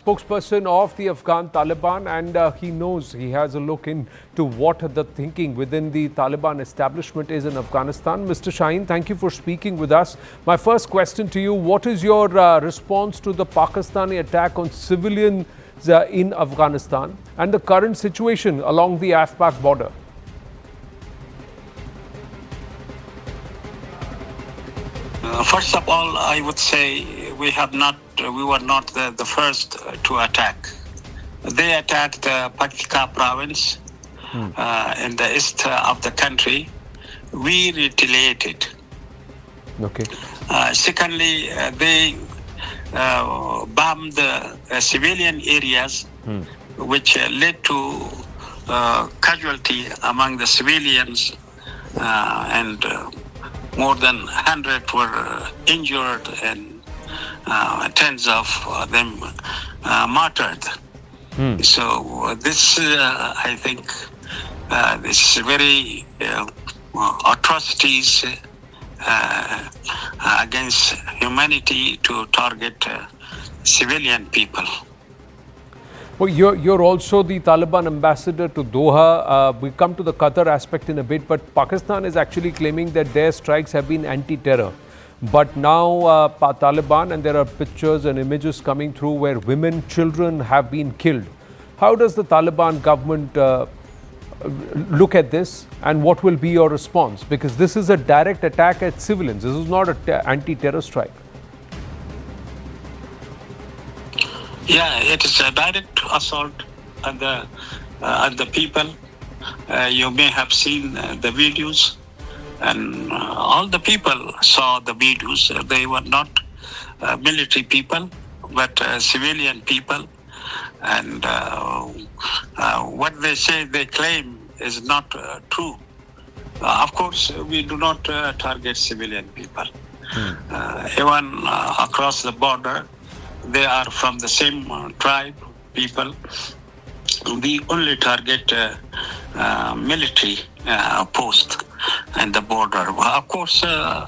spokesperson of the Afghan Taliban, and he knows, he has a look into what the thinking within the Taliban establishment is in Afghanistan. Mr. Shaheen, thank you for speaking with us. My first question to you, what is your response to the Pakistani attack on civilians in Afghanistan and the current situation along the Afghan border? First of all, I would say we were not the first to attack. They attacked Paktika province in the east of the country. We retaliated. Okay. Secondly, they bombed civilian areas, which led to casualty among the civilians, and more than 100 were injured and tens of them martyred. So this, I think, this very atrocities against humanity to target civilian people. Well, you're also the Taliban ambassador to Doha. We come to the Qatar aspect in a bit, but Pakistan is actually claiming that their strikes have been anti-terror. But now Taliban, and there are pictures and images coming through where women, children have been killed. How does the Taliban government look at this, and what will be your response? Because this is a direct attack at civilians. This is not an anti-terror strike. Yeah, it is a direct assault on the people. You may have seen the videos, and all the people saw the videos. They were not military people, but civilian people. And what they say, they claim is not true. Of course, we do not target civilian people. Even across the border, they are from the same tribe, people. We only target military post and the border. Of course, the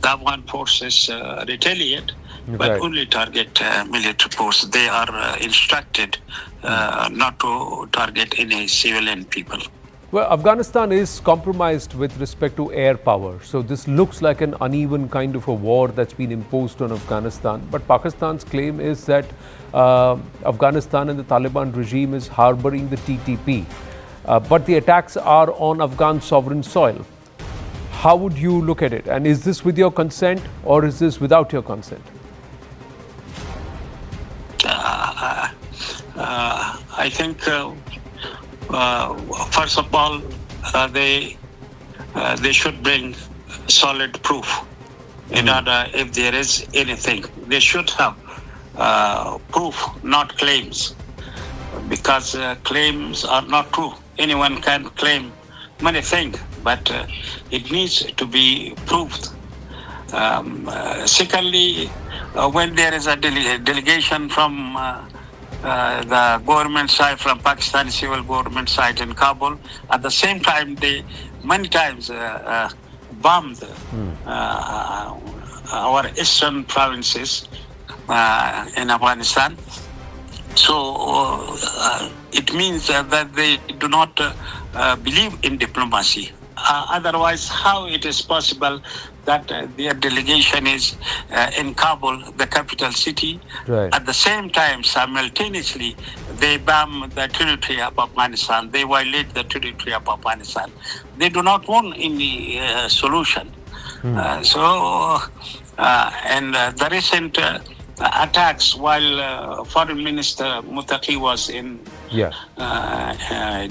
Afghan forces retaliate, but only target military posts. They are instructed not to target any civilian people. Well, Afghanistan is compromised with respect to air power. So this looks like an uneven kind of a war that's been imposed on Afghanistan. But Pakistan's claim is that Afghanistan and the Taliban regime is harboring the TTP. But the attacks are on Afghan sovereign soil. How would you look at it? And is this with your consent, or is this without your consent? I think first of all, they should bring solid proof. In order, if there is anything, they should have proof, not claims, because claims are not true. Anyone can claim many things, but it needs to be proved. Secondly, when there is a delegation from the government side, from Pakistan civil government side in Kabul, at the same time they many times bombed our eastern provinces in Afghanistan. So it means that they do not believe in diplomacy. Otherwise, how it is possible that their delegation is in Kabul, the capital city, at the same time, simultaneously, they bomb the territory of Afghanistan, they violate the territory of Afghanistan. They do not want any solution. And the recent attacks while Foreign Minister Muttaqi was in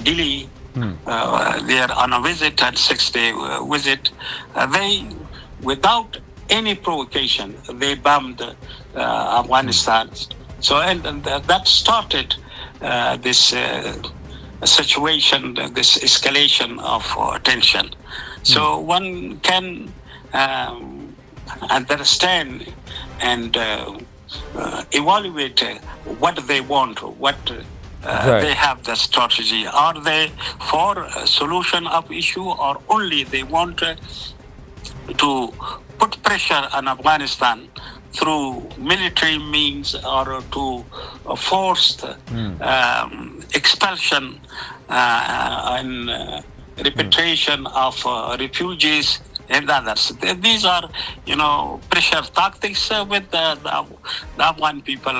Delhi, they are on a visit, and 6-day visit, they, without any provocation, they bombed Afghanistan. So, and that started this situation, this escalation of tension. So one can understand and evaluate what they want, what they have the strategy. Are they for a solution of issue, or only they want to put pressure on Afghanistan through military means or to forced expulsion and repatriation of refugees and others. These are, pressure tactics with the Afghan people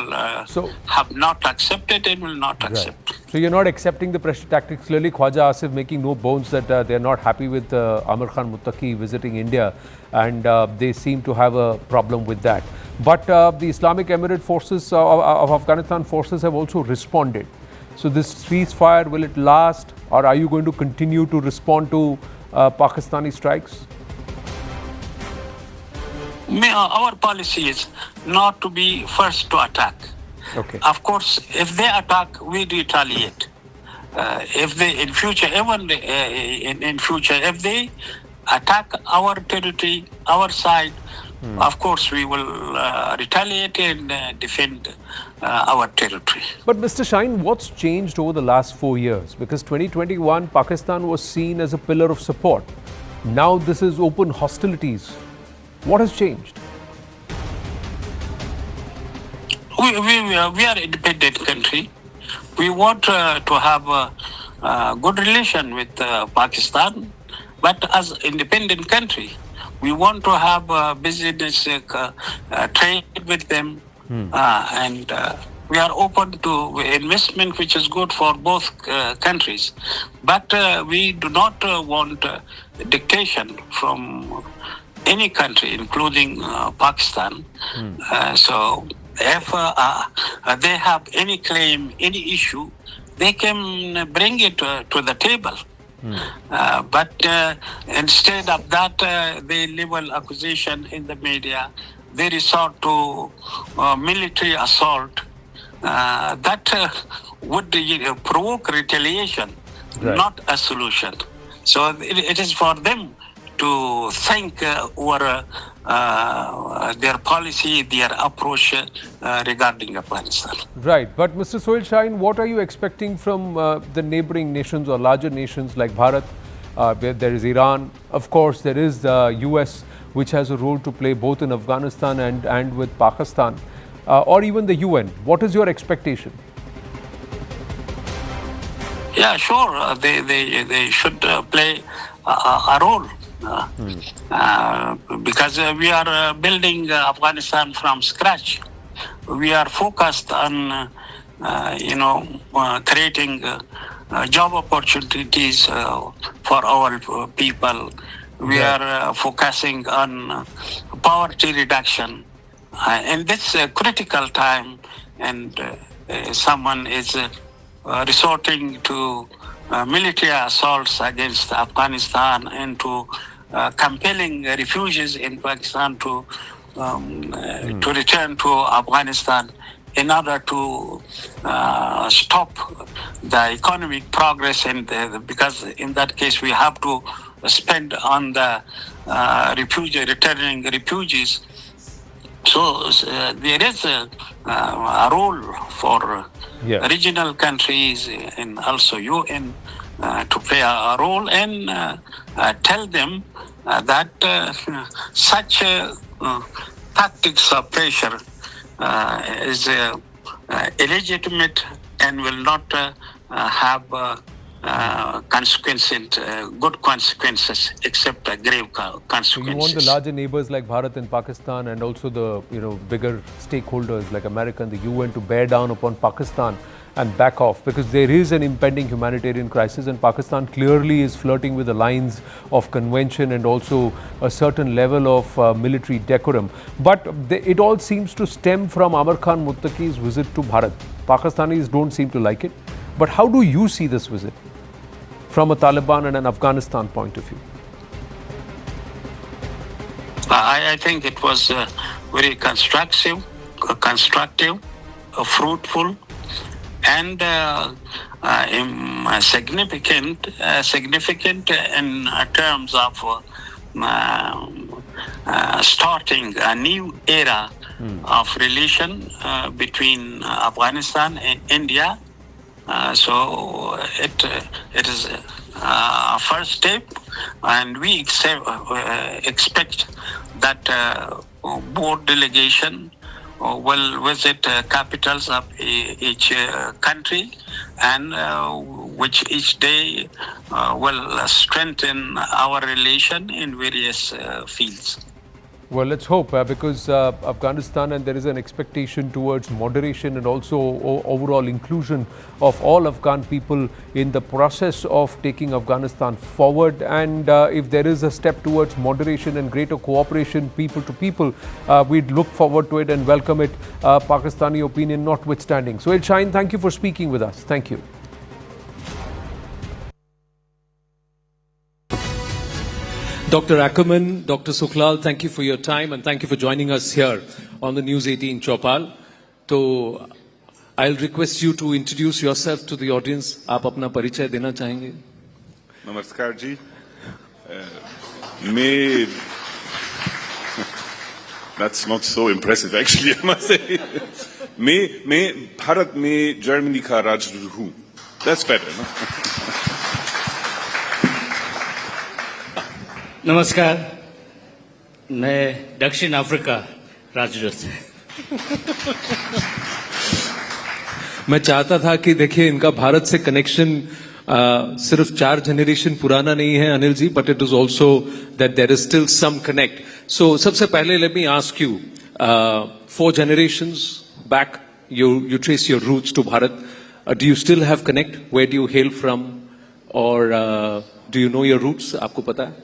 have not accepted and will not accept. Right. So you're not accepting the pressure tactics. Clearly, Khwaja Asif making no bones that they're not happy with Amir Khan Muttaqi visiting India, and they seem to have a problem with that. But the Islamic Emirate forces of Afghanistan forces have also responded. So this ceasefire, will it last, or are you going to continue to respond to Pakistani strikes? Our policy is not to be first to attack. Okay. Of course, if they attack, we retaliate. If they in future, even in future, if they attack our territory, our side, of course we will retaliate and defend our territory. But Mr. Shine, what's changed over the last 4 years? Because 2021, Pakistan was seen as a pillar of support. Now this is open hostilities. What has changed? We are an independent country. We want to have a good relation with Pakistan, but as independent country, we want to have business trade with them, and we are open to investment, which is good for both countries. But we do not want dictation from any country, including Pakistan. So if they have any claim, any issue, they can bring it to the table. But instead of that, they level accusation in the media. They resort to military assault. That would provoke retaliation, not a solution. So it is for them to think over their policy, their approach regarding Afghanistan. Right. But Mr. Sohail Shine, what are you expecting from the neighboring nations or larger nations like Bharat, where there is Iran? Of course, there is the US, which has a role to play both in Afghanistan and with Pakistan, or even the UN. What is your expectation? Yeah, sure. They should play a role. Because we are building Afghanistan from scratch. We are focused on, creating job opportunities for our people. We are focusing on poverty reduction. In this critical time, and someone is resorting to military assaults against Afghanistan and to compelling refugees in Pakistan to return to Afghanistan in order to stop the economic progress, and because in that case we have to spend on the returning refugees. So there is a role for regional countries and also UN to play a role and tell them that such tactics of pressure is illegitimate and will not have consequences, good consequences, except grave consequences. So you want the larger neighbors like Bharat and Pakistan, and also the bigger stakeholders like America and the UN to bear down upon Pakistan and back off, because there is an impending humanitarian crisis, and Pakistan clearly is flirting with the lines of convention and also a certain level of military decorum. But it all seems to stem from Amir Khan Muttaqi's visit to Bharat. Pakistanis don't seem to like it. But how do you see this visit from a Taliban and an Afghanistan point of view? I think it was very constructive, fruitful, and significant in terms of starting a new era of relation between Afghanistan and India. So it is first step, and we expect that board delegation will visit capitals of each country, and which each day will strengthen our relation in various fields. Well, let's hope because Afghanistan, and there is an expectation towards moderation and also overall inclusion of all Afghan people in the process of taking Afghanistan forward. And if there is a step towards moderation and greater cooperation, people to people, we'd look forward to it and welcome it, Pakistani opinion notwithstanding. So, Shine, thank you for speaking with us. Thank you. Dr. Ackerman, Dr. Suklal, thank you for your time and thank you for joining us here on the News 18 Chopal. So, I'll request you to introduce yourself to the audience. आप अपना परिचय देना चाहेंगे? नमस्कार जी. मैं That's not so impressive actually, I must say. मैं भारत में Germany का राजदूत हूँ. That's better, no? नमस्कार, मैं दक्षिण अफ्रीका राजदूत से. मैं चाहता था कि देखिए इनका भारत से कनेक्शन सिर्फ 4 जनरेशन पुराना नहीं है Anil ji, but it is also that there is still some connect. So सबसे पहले let me ask you, 4 generations back you trace your roots to Bharat. Do you still have connect? Where do you hail from, or do you know your roots? आपको पता है?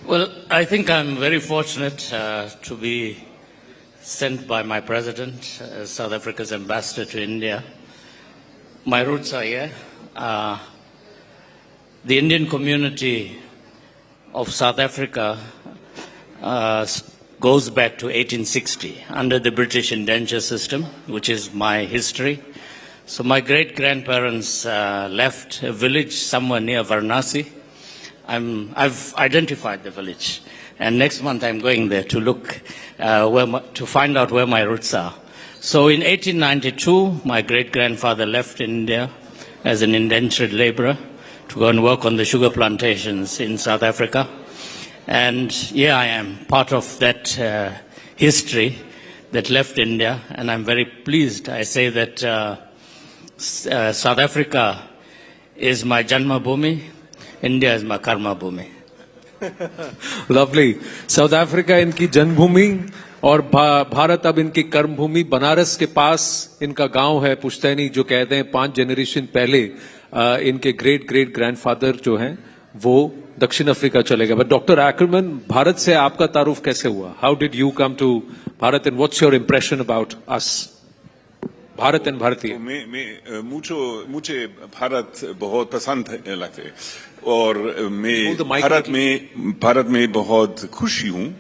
Well, I think I'm very fortunate to be sent by my president, South Africa's ambassador to India. My roots are here. The Indian community of South Africa goes back to 1860 under the British indenture system, which is my history. So my great-grandparents left a village somewhere near Varanasi. I've identified the village, and next month I'm going there to look, to find out where my roots are. So in 1892, my great-grandfather left India as an indentured laborer to go and work on the sugar plantations in South Africa. And here I am, part of that history that left India, and I'm very pleased. I say that South Africa is my Janma Bhumi, India is my Karma Bhumi. Lovely. South Africa इनकी जन्मभूमि और भारत अब इनकी कर्मभूमि. बनारस के पास इनका गांव है पुश्तैनी, जो कहते हैं 5 जनरेशन पहले इनके ग्रेट ग्रेट ग्रैंडफादर जो हैं वो दक्षिण अफ्रीका चले गए. बट डॉक्टर Ackerman, भारत से आपका तारुफ कैसे हुआ? How did you come to Bharat and what's your impression about us, Bharat and Bharatiya? मुझे भारत बहुत पसंद लगते है और मैं भारत में बहुत खुशी हूँ.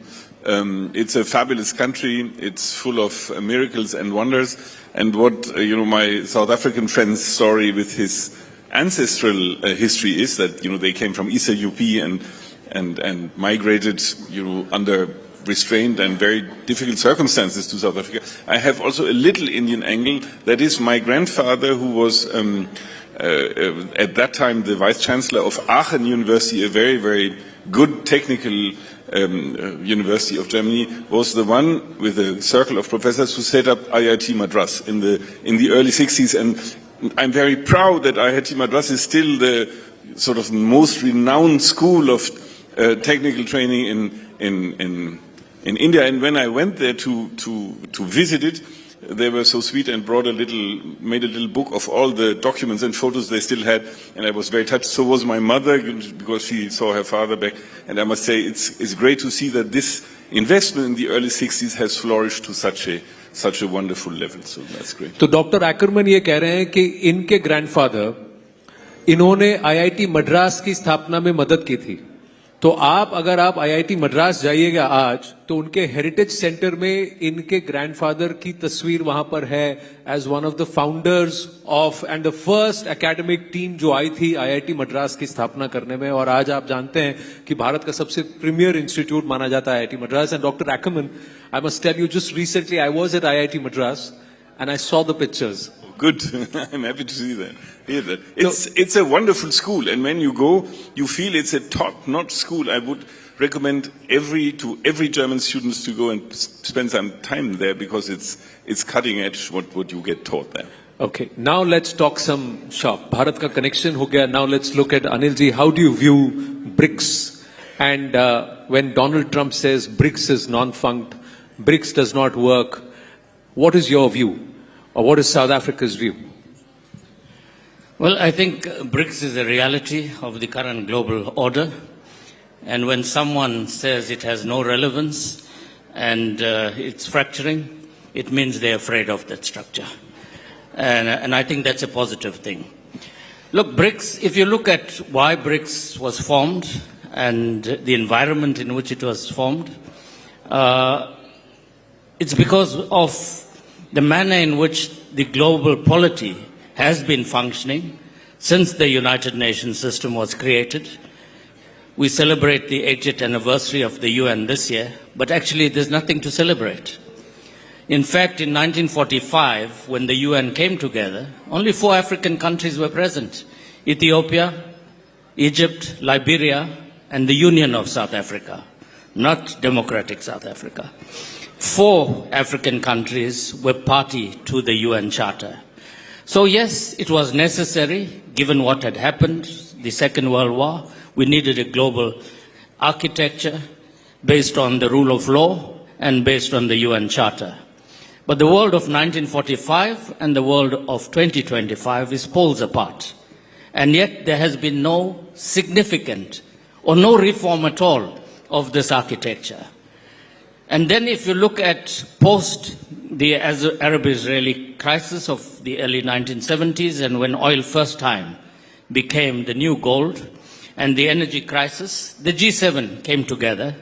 It's a fabulous country. It's full of miracles and wonders. And what my South African friend's story with his ancestral history is that they came from Eastern UP and migrated under restraint and very difficult circumstances to South Africa. I have also a little Indian angle. That is, my grandfather, who was at that time the vice chancellor of Aachen University, a very, very good technical university of Germany, was the one with a circle of professors who set up IIT Madras in the early 60s. And I'm very proud that IIT Madras is still the sort of most renowned school of technical training in India. And when I went there to visit it, they were so sweet and made a little book of all the documents and photos they still had, and I was very touched. So was my mother, because she saw her father back. And I must say, it's great to see that this investment in the early 60s has flourished to such a wonderful level. So that's great. तो doctor Ackerman ये कह रहे हैं कि इनके grandfather, इन्होंने IIT Madras की स्थापना में मदद की थी. तो अगर आप आईआईटी मद्रास जाइएगा आज, तो उनके हेरिटेज सेंटर में इनके ग्रैंडफादर की तस्वीर वहां पर है as one of the founders of and the first academic team जो आई थी आईआईटी मद्रास की स्थापना करने में. और आज आप जानते हैं कि भारत का सबसे प्रीमियर इंस्टीट्यूट माना जाता है IIT Madras. And doctor Ackerman, I must tell you, just recently I was at IIT Madras and I saw the pictures. Good. I'm happy to see that. Hear that. It's a wonderful school, and when you go, you feel it's a top-notch school. I would recommend every German students to go and spend some time there, because it's cutting edge what you get taught there. Okay, now let's talk some shop. Bharat ka connection ho gaya. Now let's look at Anil ji. How do you view BRICS? And when Donald Trump says BRICS is non-funked, BRICS does not work, what is your view? Or what is South Africa's view? Well, I think BRICS is a reality of the current global order. And when someone says it has no relevance and it's fracturing, it means they're afraid of that structure. And I think that's a positive thing. Look, BRICS, if you look at why BRICS was formed and the environment in which it was formed, it's because of the manner in which the global polity has been functioning since the United Nations system was created. We celebrate the 80th anniversary of the UN this year, but actually there's nothing to celebrate. In fact, in 1945, when the UN came together, only 4 African countries were present: Ethiopia, Egypt, Liberia, and the Union of South Africa, not Democratic South Africa. 4 African countries were party to the UN Charter. So yes, it was necessary, given what had happened, the Second World War. We needed a global architecture based on the rule of law and based on the UN Charter. But the world of 1945 and the world of 2025 is poles apart. And yet there has been no significant or no reform at all of this architecture. And then if you look at post the Arab-Israeli crisis of the early 1970s, and when oil first time became the new gold, and the energy crisis, the G7 came together.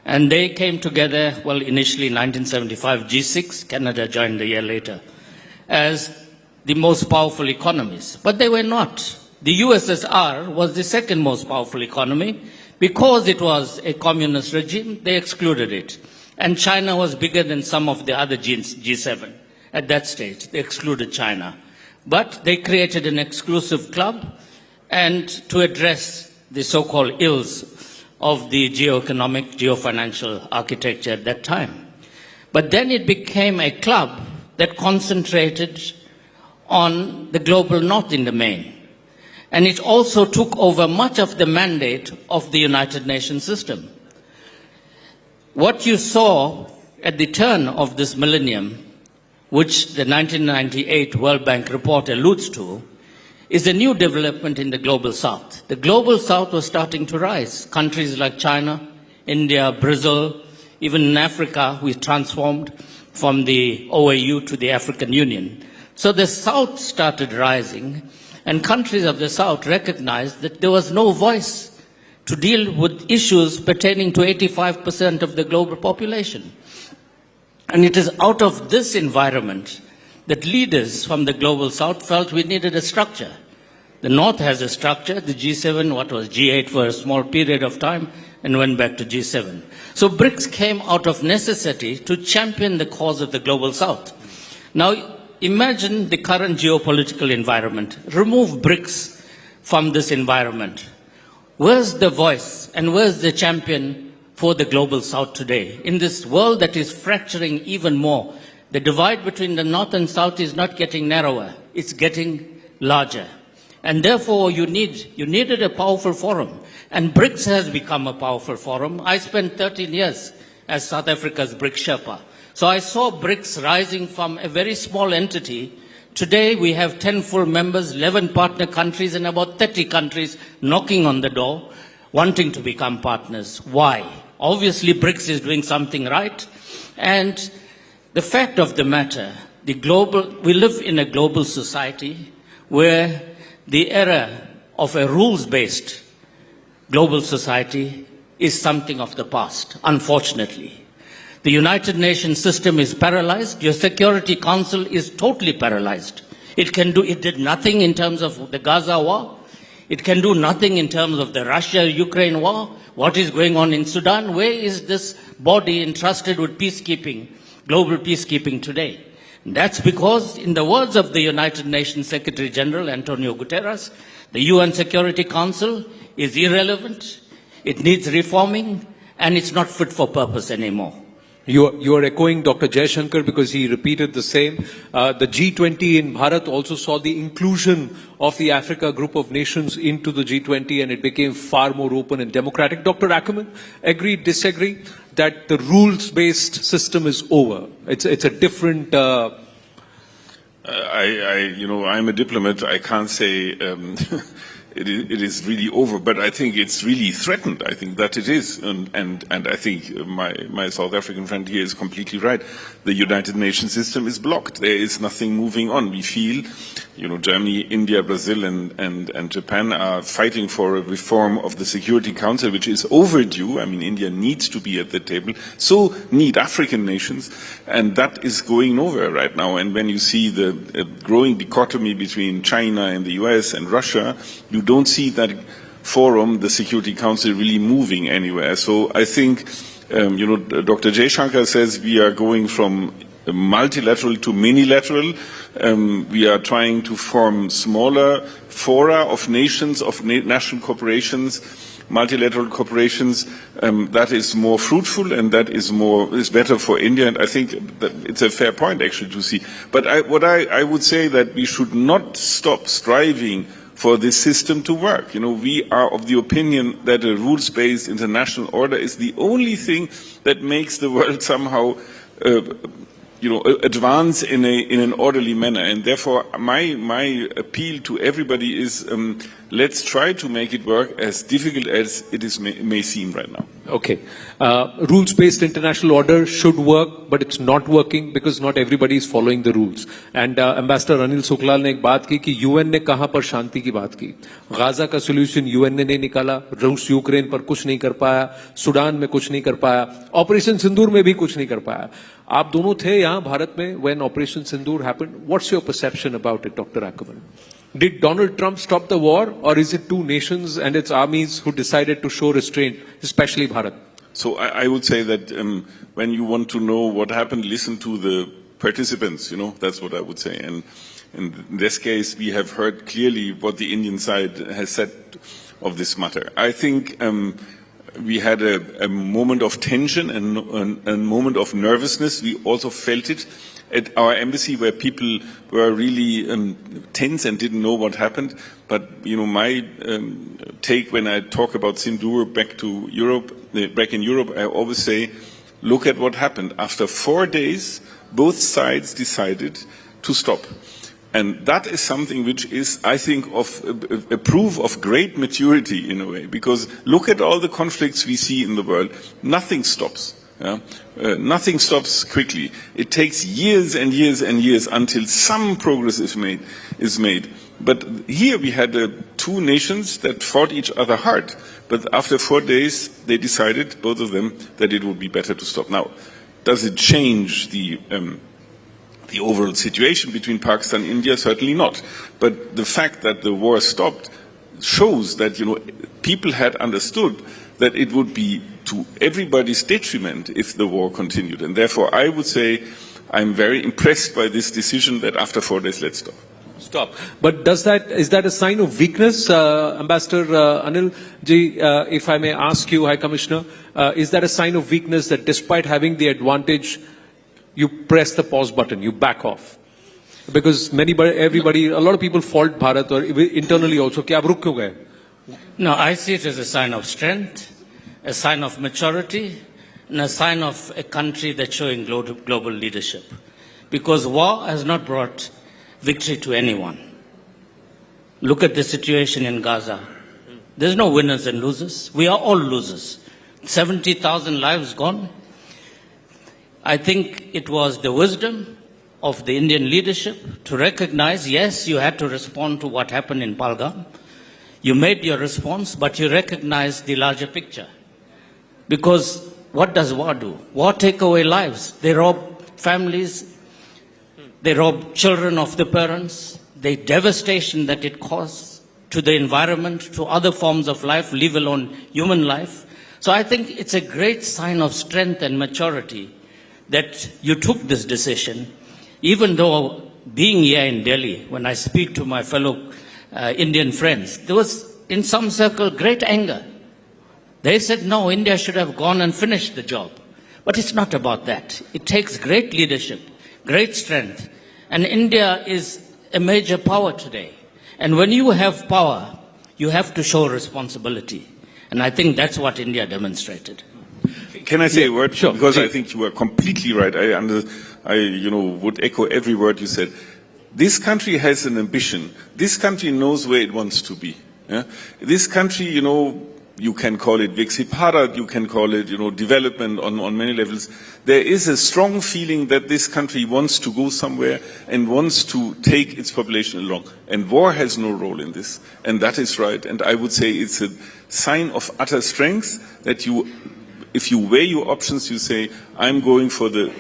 And they came together, well, initially in 1975, G6, Canada joined a year later, as the most powerful economies. But they were not. The USSR was the second most powerful economy. Because it was a communist regime, they excluded it. And China was bigger than some of the other G7 at that stage. They excluded China. But they created an exclusive club, and to address the so-called ills of the geo-economic, geo-financial architecture at that time. But then it became a club that concentrated on the global north in the main. And it also took over much of the mandate of the United Nations system. What you saw at the turn of this millennium, which the 1998 World Bank report alludes to, is a new development in the global south. The global south was starting to rise. Countries like China, India, Brazil, even in Africa, we transformed from the OAU to the African Union. So the south started rising, and countries of the south recognized that there was no voice to deal with issues pertaining to 85% of the global population. And it is out of this environment that leaders from the global south felt we needed a structure. The north has a structure, the G7, what was G8 for a small period of time, and went back to G7. So BRICS came out of necessity to champion the cause of the global south. Now, imagine the current geopolitical environment. Remove BRICS from this environment. Where's the voice and where's the champion for the global south today? In this world that is fracturing even more, the divide between the north and south is not getting narrower, it's getting larger. And therefore you needed a powerful forum. And BRICS has become a powerful forum. I spent 13 years as South Africa's BRICS Sherpa. So I saw BRICS rising from a very small entity. Today we have 10 full members, 11 partner countries, and about 30 countries knocking on the door, wanting to become partners. Why? Obviously BRICS is doing something right. And the fact of the matter, we live in a global society where the era of a rules-based global society is something of the past, unfortunately. The United Nations system is paralyzed. Your Security Council is totally paralyzed. It did nothing in terms of the Gaza war. It can do nothing in terms of the Russia-Ukraine war. What is going on in Sudan? Where is this body entrusted with peacekeeping, global peacekeeping today? That's because, in the words of the United Nations Secretary General Antonio Guterres, the UN Security Council is irrelevant, it needs reforming, and it's not fit for purpose anymore. You are echoing Dr. Jaishankar because he repeated the same. The G20 in Bharat also saw the inclusion of the Africa group of nations into the G20, and it became far more open and democratic. Dr. Ackerman, agree, disagree that the rules-based system is over? It's a different... I'm a diplomat. I can't say it is really over, but I think it's really threatened. I think that it is, and I think my South African friend here is completely right. The United Nations system is blocked. There is nothing moving on. We feel, Germany, India, Brazil, and Japan are fighting for a reform of the Security Council, which is overdue. I mean, India needs to be at the table. So need African nations, and that is going nowhere right now. And when you see the growing dichotomy between China and the US and Russia, you don't see that forum, the Security Council, really moving anywhere. So I think, Dr. Jaishankar says we are going from multilateral to minilateral. We are trying to form smaller fora of nations, of national corporations, multilateral corporations. That is more fruitful, and that is better for India. And I think that it's a fair point actually to see. But what I would say that we should not stop striving for this system to work. We are of the opinion that a rules-based international order is the only thing that makes the world somehow advance in an orderly manner. And therefore, my appeal to everybody is let's try to make it work, as difficult as it may seem right now. Okay. Rules-based international order should work, but it's not working because not everybody is following the rules. And Ambassador Anil Suklal ने एक बात की कि UN ने कहाँ पर शांति की बात की. गाजा का solution UN ने नहीं निकाला, रूस यूक्रेन पर कुछ नहीं कर पाया, सुडान में कुछ नहीं कर पाया, ऑपरेशन सिंदूर में भी कुछ नहीं कर पाया. आप दोनों थे यहाँ भारत में when Operation Sindoor happened. What's your perception about it, Dr. Ackerman? Did Donald Trump stop the war, or is it two nations and its armies who decided to show restraint, especially Bharat? So I would say that when you want to know what happened, listen to the participants, that's what I would say. And in this case, we have heard clearly what the Indian side has said of this matter. I think we had a moment of tension and a moment of nervousness. We also felt it at our embassy, where people were really tense and didn't know what happened. But my take when I talk about Sindoor back in Europe, I always say, look at what happened. After 4 days, both sides decided to stop. And that is something which is, I think, of a proof of great maturity in a way, because look at all the conflicts we see in the world. Nothing stops. Nothing stops quickly. It takes years and years and years until some progress is made. But here we had two nations that fought each other hard. But after 4 days, they decided, both of them, that it would be better to stop. Now, does it change the overall situation between Pakistan and India? Certainly not. But the fact that the war stopped shows that people had understood that it would be to everybody's detriment if the war continued. And therefore, I would say I'm very impressed by this decision that after 4 days, let's stop. But is that a sign of weakness, Ambassador Anil ji, if I may ask you, High Commissioner, is that a sign of weakness that despite having the advantage, you press the pause button, you back off? Because everybody, a lot of people fault Bharat or internally also, कि आप रुक क्यों गए? No, I see it as a sign of strength, a sign of maturity, and a sign of a country that's showing global leadership. Because war has not brought victory to anyone. Look at the situation in Gaza. There's no winners and losers. We are all losers. 70,000 lives gone. I think it was the wisdom of the Indian leadership to recognize, yes, you had to respond to what happened in Pahalgam. You made your response, but you recognize the larger picture. Because what does war do? War take away lives. They rob families. They rob children of the parents. The devastation that it causes to the environment, to other forms of life, leave alone human life. So I think it's a great sign of strength and maturity that you took this decision. even though being here in Delhi, when I speak to my fellow Indian friends, there was in some circle great anger. They said, no, India should have gone and finished the job. But it's not about that. It takes great leadership, great strength. And India is a major power today. And when you have power, you have to show responsibility. And I think that's what India demonstrated. Can I say a word? Sure. Because I think you are completely right. I would echo every word you said. This country has an ambition. This country knows where it wants to be. Yeah? This country, you can call it Viksit Bharat, you can call it, development on many levels. There is a strong feeling that this country wants to go somewhere and wants to take its population along. And war has no role in this. And that is right. And I would say it's a sign of utter strength that if you weigh your options, you say, I'm going for the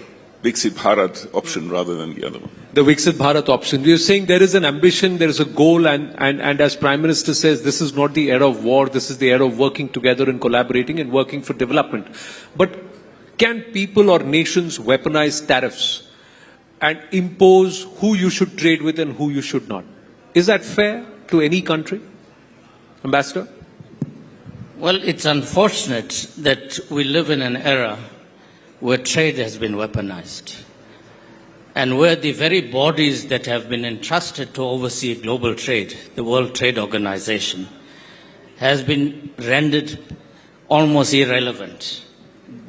Viksit Bharat option rather than the other one. The Viksit Bharat option. You're saying there is an ambition, there is a goal, and as Prime Minister says, this is not the era of war, this is the era of working together and collaborating and working for development. But can people or nations weaponize tariffs and impose who you should trade with and who you should not? Is that fair to any country? Ambassador? Well, it's unfortunate that we live in an era where trade has been weaponized and where the very bodies that have been entrusted to oversee global trade, the World Trade Organization, has been rendered almost irrelevant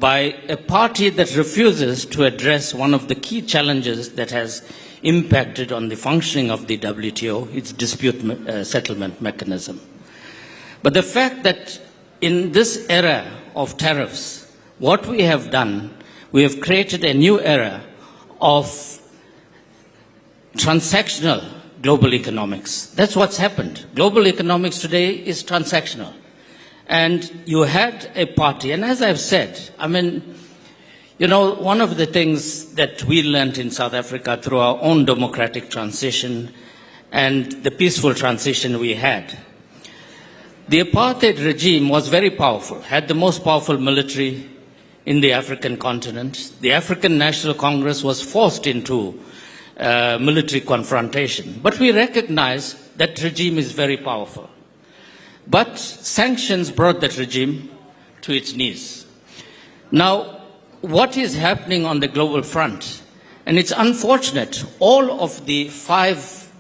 by a party that refuses to address one of the key challenges that has impacted on the functioning of the WTO, its dispute settlement mechanism. But the fact that in this era of tariffs, what we have done, we have created a new era of transactional global economics. That's what's happened. Global economics today is transactional. And you had a party, and as I've said, one of the things that we learned in South Africa through our own democratic transition and the peaceful transition we had, the apartheid regime was very powerful, had the most powerful military in the African continent. The African National Congress was forced into military confrontation. But we recognize that regime is very powerful. But sanctions brought that regime to its knees. Now, what is happening on the global front? And it's unfortunate, all of the 5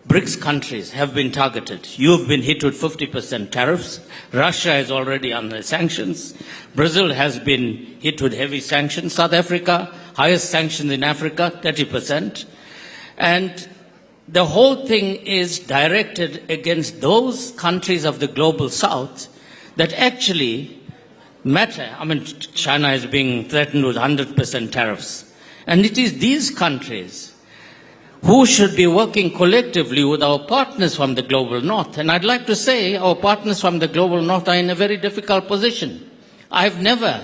BRICS countries have been targeted. You've been hit with 50% tariffs. Russia is already under sanctions. Brazil has been hit with heavy sanctions. South Africa, highest sanctions in Africa, 30%. And the whole thing is directed against those countries of the global south that actually matter. China is being threatened with 100% tariffs. And it is these countries who should be working collectively with our partners from the global north. And I'd like to say our partners from the global north are in a very difficult position. I've never,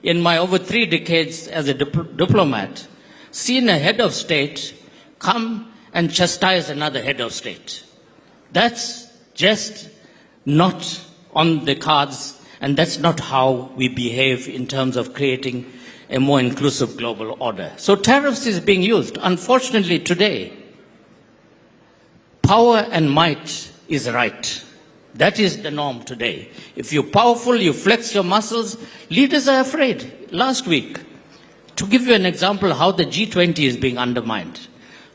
in my over 3 decades as a diplomat, seen a head of state come and chastise another head of state. That's just not on the cards, and that's not how we behave in terms of creating a more inclusive global order. So tariffs is being used. Unfortunately today, power and might is right. That is the norm today. If you're powerful, you flex your muscles. Leaders are afraid. Last week, to give you an example how the G20 is being undermined.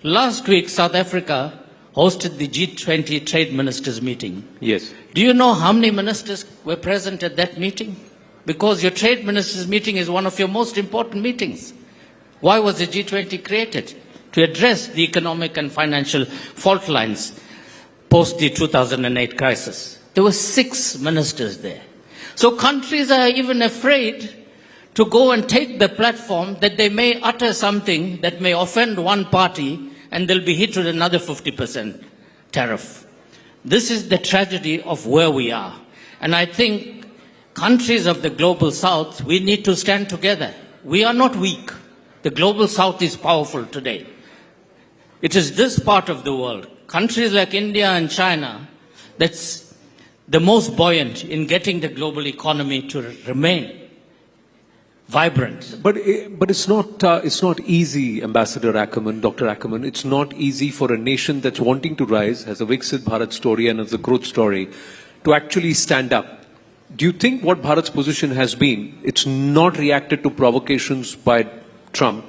Last week, South Africa hosted the G20 trade ministers meeting. Yes. Do you know how many ministers were present at that meeting? Because your trade ministers meeting is one of your most important meetings. Why was the G20 created? To address the economic and financial fault lines post the 2008 crisis. There were 6 ministers there. So countries are even afraid to go and take the platform that they may utter something that may offend one party and they'll be hit with another 50% tariff. This is the tragedy of where we are. And I think countries of the global south, we need to stand together. We are not weak. The global south is powerful today. It is this part of the world, countries like India and China, that's the most buoyant in getting the global economy to remain vibrant. But it's not easy, Ambassador Ackerman, Dr. Ackerman. It's not easy for a nation that's wanting to rise, has a Viksit Bharat story and as a growth story, to actually stand up. Do you think what Bharat's position has been, it's not reacted to provocations by Trump?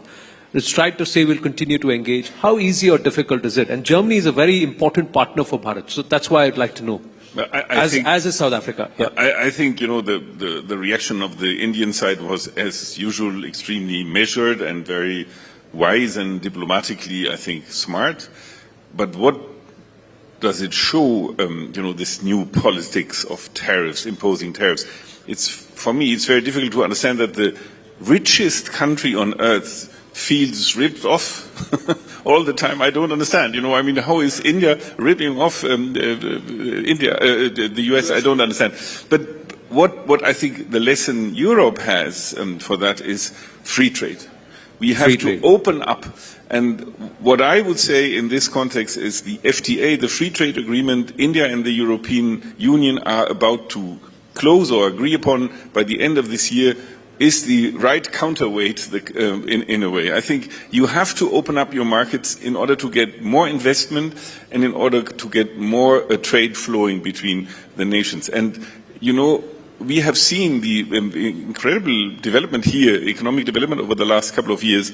It's tried to say we'll continue to engage. How easy or difficult is it? And Germany is a very important partner for Bharat. So that's why I'd like to know. As is South Africa. Yeah. I think, the reaction of the Indian side was, as usual, extremely measured and very wise and diplomatically, I think, smart. But what does it show, this new politics of tariffs, imposing tariffs? For me, it's very difficult to understand that the richest country on earth feels ripped off all the time. I don't understand. How is India ripping off the US? I don't understand. But what I think the lesson Europe has for that is free trade. We have to open up. And what I would say in this context is the FTA, the free trade agreement, India and the European Union are about to close or agree upon by the end of this year, is the right counterweight in a way. I think you have to open up your markets in order to get more investment and in order to get more trade flowing between the nations. And, we have seen the incredible development here, economic development over the last couple of years,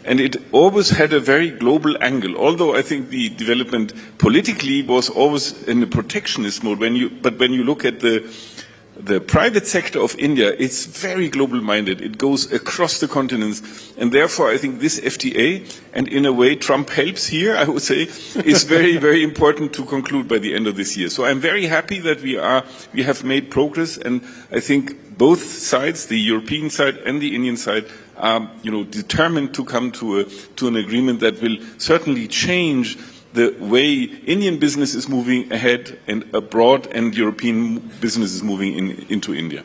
and it always had a very global angle, although I think the development politically was always in a protectionist mode. But when you look at the private sector of India, it's very global-minded. It goes across the continents. And therefore, I think this FTA, and in a way Trump helps here, I would say, is very, very important to conclude by the end of this year. So I'm very happy that we have made progress. And I think both sides, the European side and the Indian side, are determined to come to an agreement that will certainly change the way Indian business is moving ahead and abroad, and European business is moving into India.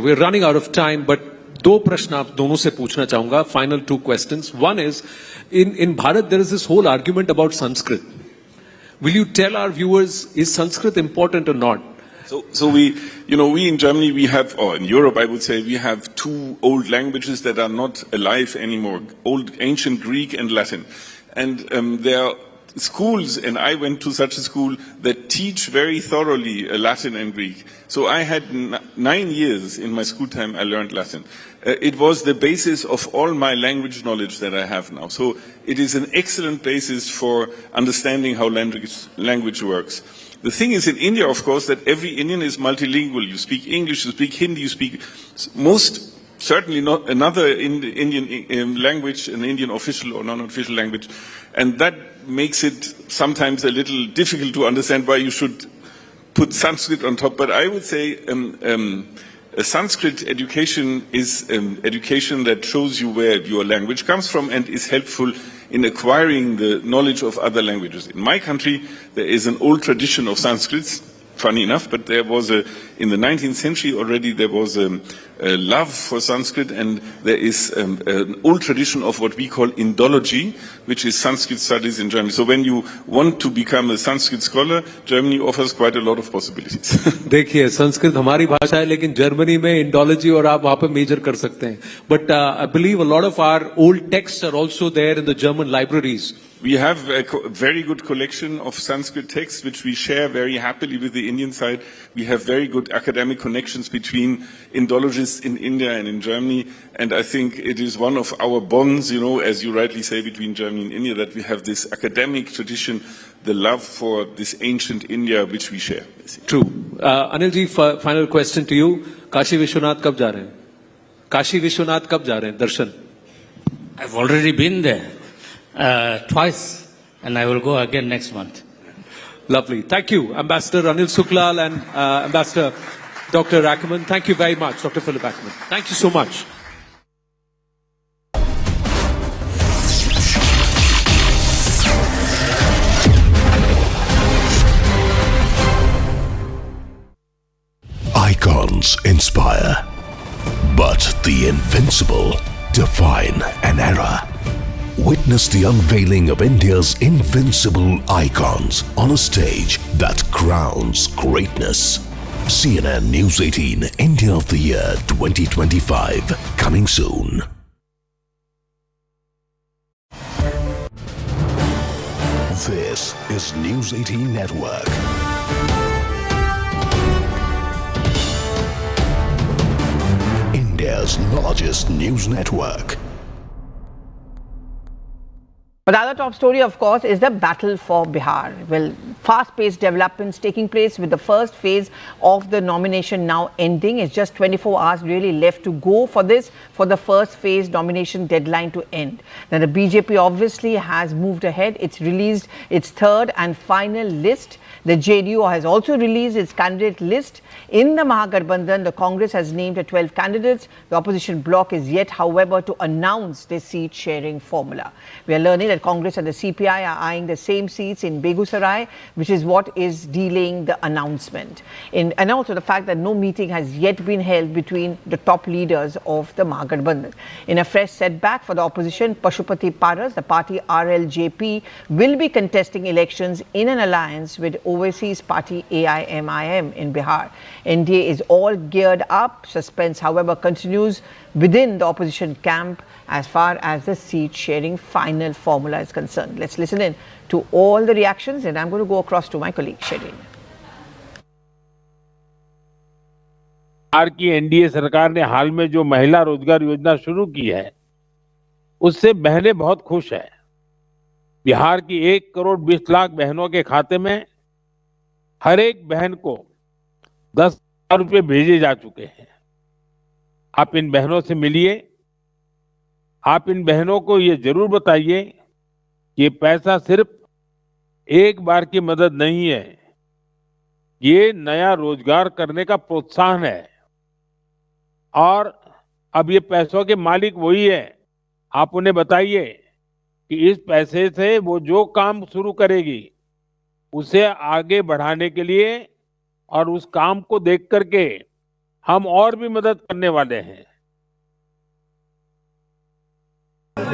We're running out of time, but दो प्रश्न आप दोनों से पूछना चाहूंगा. Final two questions. One is, in Bharat there is this whole argument about Sanskrit. Will you tell our viewers, is Sanskrit important or not? So we in Germany, we have, or in Europe, I would say, we have two old languages that are not alive anymore: ancient Greek and Latin, and there are schools, and I went to such a school, that teach very thoroughly Latin and Greek. So I had 9 years in my school time, I learned Latin. It was the basis of all my language knowledge that I have now. So it is an excellent basis for understanding how language works. The thing is, in India, of course, that every Indian is multilingual. You speak English, you speak Hindi, you speak certainly not another Indian language, an Indian official or non-official language. And that makes it sometimes a little difficult to understand why you should put Sanskrit on top. But I would say a Sanskrit education is education that shows you where your language comes from and is helpful in acquiring the knowledge of other languages. In my country, there is an old tradition of Sanskrit, funny enough, but there was in the 19th century already, there was a love for Sanskrit, and there is an old tradition of what we call Indology, which is Sanskrit studies in Germany. So when you want to become a Sanskrit scholar, Germany offers quite a lot of possibilities. देखिए, संस्कृत हमारी भाषा है, लेकिन Germany में Indology और आप वहाँ पे मेजर कर सकते हैं. But I believe a lot of our old texts are also there in the German libraries. We have a very good collection of Sanskrit texts, which we share very happily with the Indian side. We have very good academic connections between Indologists in India and in Germany. And I think it is one of our bonds, as you rightly say, between Germany and India, that we have this academic tradition, the love for this ancient India, which we share. True. Anil ji, final question to you. Kashi Vishwanath कब जा रहे हैं? Kashi Vishwanath कब जा रहे हैं? Darshan. I've already been there. Twice, and I will go again next month. Lovely. Thank you, Ambassador Anil Suklal and Ambassador Dr. Ackerman. Thank you very much, Dr. Philip Ackerman. Thank you so much. Icons inspire, but the invincible define an era. Witness the unveiling of India's invincible icons on a stage that crowns greatness. CNN News 18 India of the Year 2025 coming soon. This is News 18 Network. India's largest news network. But the other top story, of course, is the battle for Bihar. Well, fast-paced developments taking place with the first phase of the nomination now ending. It's just 24 hours really left to go for the first phase nomination deadline to end. Now, the BJP obviously has moved ahead. It's released its third and final list. The JDU has also released its candidate list. In the Mahagathbandhan, the Congress has named 12 candidates. The opposition bloc is yet, however, to announce their seat-sharing formula. We are learning that Congress and the CPI are eyeing the same seats in Begusarai, which is what is delaying the announcement. And also the fact that no meeting has yet been held between the top leaders of the Mahagathbandhan. In a fresh setback for the opposition, Pashupati Paras, the party RLJP, will be contesting elections in an alliance with overseas party AIMIM in Bihar. NDA is all geared up. Suspense, however, continues within the opposition camp as far as the seat-sharing final formula is concerned. Let's listen in to all the reactions, and I'm going to go across to my colleague, Sherin. Bihar की NDA सरकार ने हाल में जो महिला रोजगार योजना शुरू की है, उससे बहनें बहुत खुश हैं। बिहार की 1 करोड़ 20 लाख बहनों के खाते में हर एक बहन को 10,000 रुपए भेजे जा चुके हैं। आप इन बहनों से मिलिए, आप इन बहनों को ये जरूर बताइए कि ये पैसा सिर्फ एक बार की मदद नहीं है, ये नया रोजगार करने का प्रोत्साहन है और अब ये पैसों के मालिक वही है। आप उन्हें बताइए कि इस पैसे से वो जो काम शुरू करेगी उसे आगे बढ़ाने के लिए और उस काम को देख करके हम और भी मदद करने वाले हैं।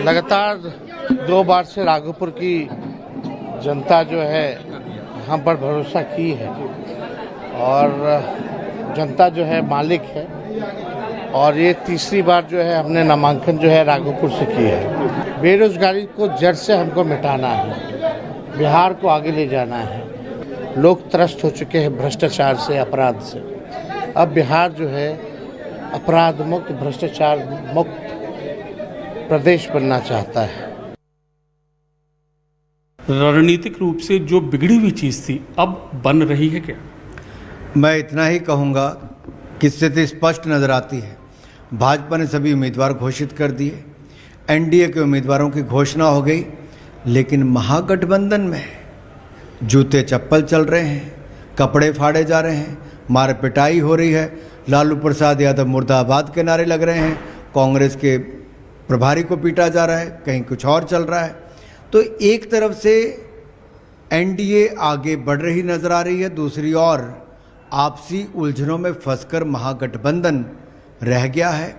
लगातार 2 बार से राघोपुर की जनता जो है हम पर भरोसा की है और जनता जो है मालिक है और ये तीसरी बार जो है हमने नामांकन जो है राघोपुर से किया है। बेरोजगारी को जड़ से हमको मिटाना है, बिहार को आगे ले जाना है। लोग त्रस्त हो चुके हैं भ्रष्टाचार से, अपराध से। अब बिहार जो है अपराध मुक्त, भ्रष्टाचार मुक्त प्रदेश बनना चाहता है। रणनीतिक रूप से जो बिगड़ी हुई चीज थी अब बन रही है क्या? मैं इतना ही कहूँगा कि स्थिति स्पष्ट नजर आती है। भाजपा ने सभी उम्मीदवार घोषित कर दिए, एनडीए के उम्मीदवारों की घोषणा हो गई, लेकिन महागठबंधन में जूते चप्पल चल रहे हैं, कपड़े फाड़े जा रहे हैं, मार पिटाई हो रही है। लालू प्रसाद यादव मुर्दाबाद के नारे लग रहे हैं, कांग्रेस के प्रभारी को पीटा जा रहा है, कहीं कुछ और चल रहा है। तो एक तरफ से एनडीए आगे बढ़ रही नजर आ रही है, दूसरी ओर आपसी उलझनों में फंसकर महागठबंधन रह गया है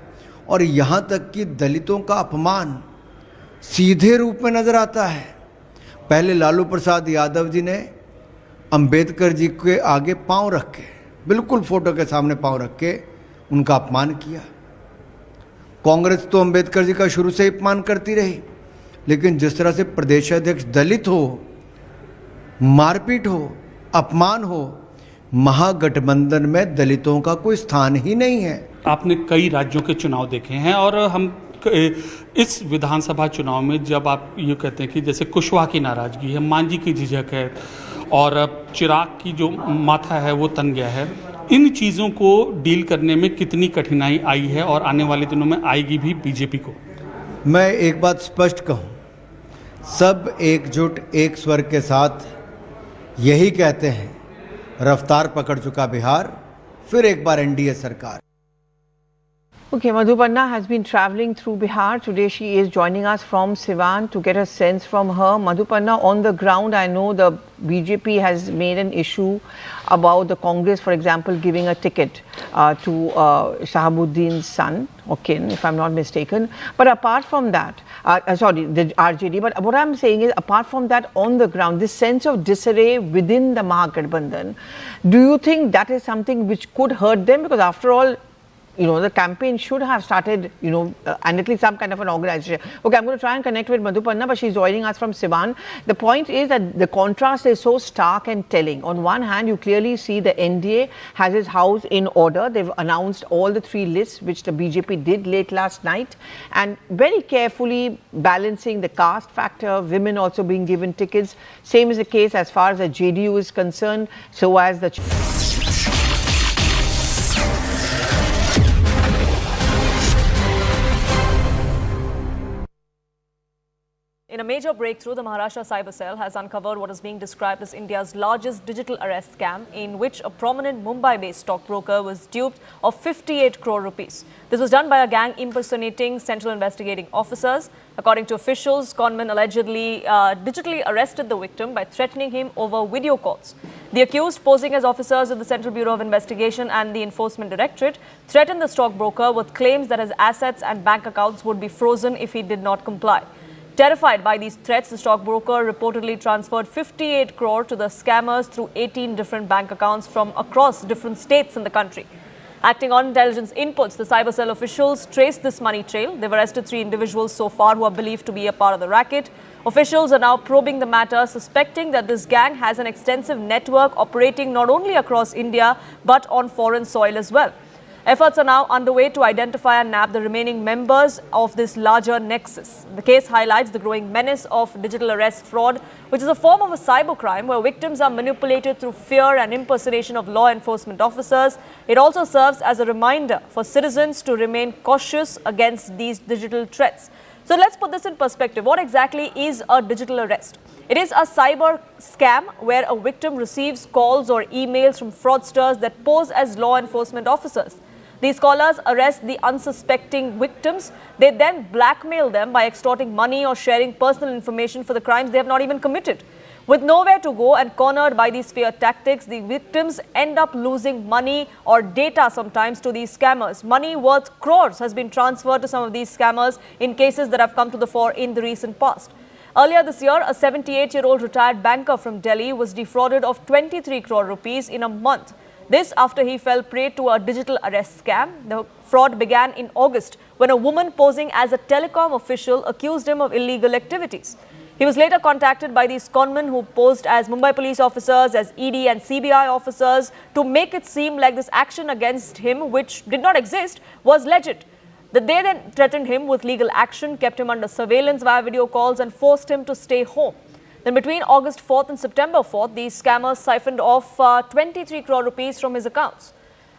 और यहाँ तक कि दलितों का अपमान सीधे रूप में नजर आता है। पहले लालू प्रसाद यादव जी ने अंबेडकर जी के आगे पांव रख के, बिल्कुल फोटो के सामने पांव रख के उनका अपमान किया। कांग्रेस तो अंबेडकर जी का शुरू से ही अपमान करती रही, लेकिन जिस तरह से प्रदेश अध्यक्ष दलित हो, मारपीट हो, अपमान हो, महागठबंधन में दलितों का कोई स्थान ही नहीं है। आपने कई राज्यों के चुनाव देखे हैं और हम इस विधानसभा चुनाव में जब आप ये कहते हैं कि जैसे कुशवाहा की नाराजगी है, मांझी की झिझक है और चिराग की जो माथा है वो तन गया है, इन चीज़ों को डील करने में कितनी कठिनाई आई है और आने वाले दिनों में आएगी भी बीजेपी को? मैं एक बात स्पष्ट कहूं, सब एकजुट एक स्वर के साथ यही कहते हैं, रफ्तार पकड़ चुका बिहार, फिर एक बार एनडीए सरकार। Okay, Madhupanna has been travelling through Bihar. Today she is joining us from Siwan to get a sense from her. Madhupanna, on the ground, I know the BJP has made an issue about the Congress, for example, giving a ticket to Shahabuddin's son, or kin, if I'm not mistaken. But apart from that, sorry, the RJD, but what I'm saying is, apart from that, on the ground, this sense of disarray within the Mahagathbandhan, do you think that is something which could hurt them? Because after all, you know, the campaign should have started, you know, and at least some kind of an organization. Okay, I'm going to try and connect with Madhupanna, but she's joining us from Siwan. The point is that the contrast is so stark and telling. On one hand, you clearly see the NDA has its house in order. They've announced all the 3 lists, which the BJP did late last night, and very carefully balancing the caste factor, women also being given tickets. Same is the case as far as the JDU is concerned, so as the... In a major breakthrough, the Maharashtra Cyber Cell has uncovered what is being described as India's largest digital arrest scam, in which a prominent Mumbai-based stockbroker was duped of 58 crore rupees. This was done by a gang impersonating central investigating officers. According to officials, conmen allegedly digitally arrested the victim by threatening him over video calls. The accused, posing as officers of the Central Bureau of Investigation and the Enforcement Directorate, threatened the stockbroker with claims that his assets and bank accounts would be frozen if he did not comply. Terrified by these threats, the stockbroker reportedly transferred 58 crore to the scammers through 18 different bank accounts from across different states in the country. Acting on intelligence inputs, the cyber cell officials traced this money trail. They've arrested 3 individuals so far who are believed to be a part of the racket. Officials are now probing the matter, suspecting that this gang has an extensive network operating not only across India but on foreign soil as well. Efforts are now underway to identify and nab the remaining members of this larger nexus. The case highlights the growing menace of digital arrest fraud, which is a form of a cybercrime where victims are manipulated through fear and impersonation of law enforcement officers. It also serves as a reminder for citizens to remain cautious against these digital threats. So let's put this in perspective. What exactly is a digital arrest? It is a cyber scam where a victim receives calls or emails from fraudsters that pose as law enforcement officers. These callers arrest the unsuspecting victims. They then blackmail them by extorting money or sharing personal information for the crimes they have not even committed. With nowhere to go and cornered by these fear tactics, the victims end up losing money or data sometimes to these scammers. Money worth crores has been transferred to some of these scammers in cases that have come to the fore in the recent past. Earlier this year, a 78-year-old retired banker from Delhi was defrauded of 23 crore rupees in a month. This after he fell prey to a digital arrest scam. The fraud began in August when a woman posing as a telecom official accused him of illegal activities. He was later contacted by these conmen who posed as Mumbai police officers, as ED and CBI officers to make it seem like this action against him, which did not exist, was legit. They then threatened him with legal action, kept him under surveillance via video calls and forced him to stay home. Then between August 4th and September 4th, these scammers siphoned off 23 crore rupees from his accounts.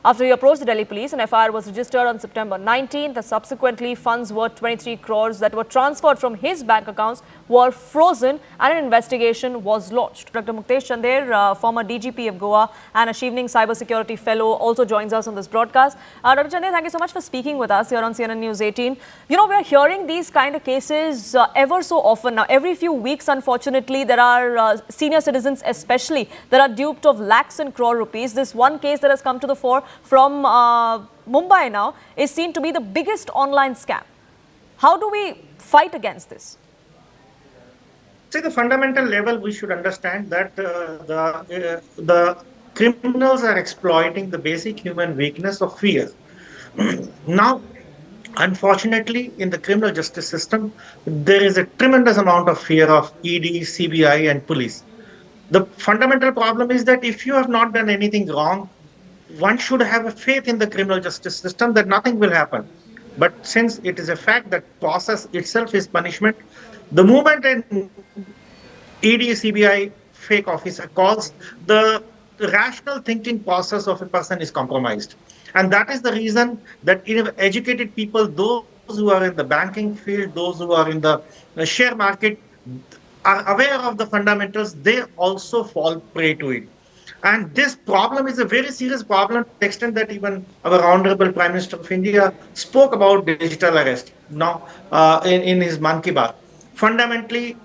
After he approached the Delhi police, an FIR was registered on September 19th. Subsequently, funds worth 23 crores that were transferred from his bank accounts were frozen and an investigation was launched. Dr. Muktesh Chander, former DGP of Goa and a Shivning Cybersecurity Fellow, also joins us on this broadcast. Dr. Chander, thank you so much for speaking with us here on CNN News 18. You know, we're hearing these kind of cases ever so often now. Every few weeks, unfortunately, there are senior citizens especially that are duped of lakhs and crore rupees. This one case that has come to the fore from Mumbai now is seen to be the biggest online scam. How do we fight against this? See, the fundamental level, we should understand that the criminals are exploiting the basic human weakness of fear. Now, unfortunately, in the criminal justice system, there is a tremendous amount of fear of ED, CBI and police. The fundamental problem is that if you have not done anything wrong, one should have a faith in the criminal justice system that nothing will happen. But since it is a fact that process itself is punishment, the moment an ED, CBI fake officer calls, the rational thinking process of a person is compromised. And that is the reason that educated people, those who are in the banking field, those who are in the share market, are aware of the fundamentals, they also fall prey to it. And this problem is a very serious problem to the extent that even our Honorable Prime Minister of India spoke about digital arrest now in his Man Ki Baat. Fundamentally,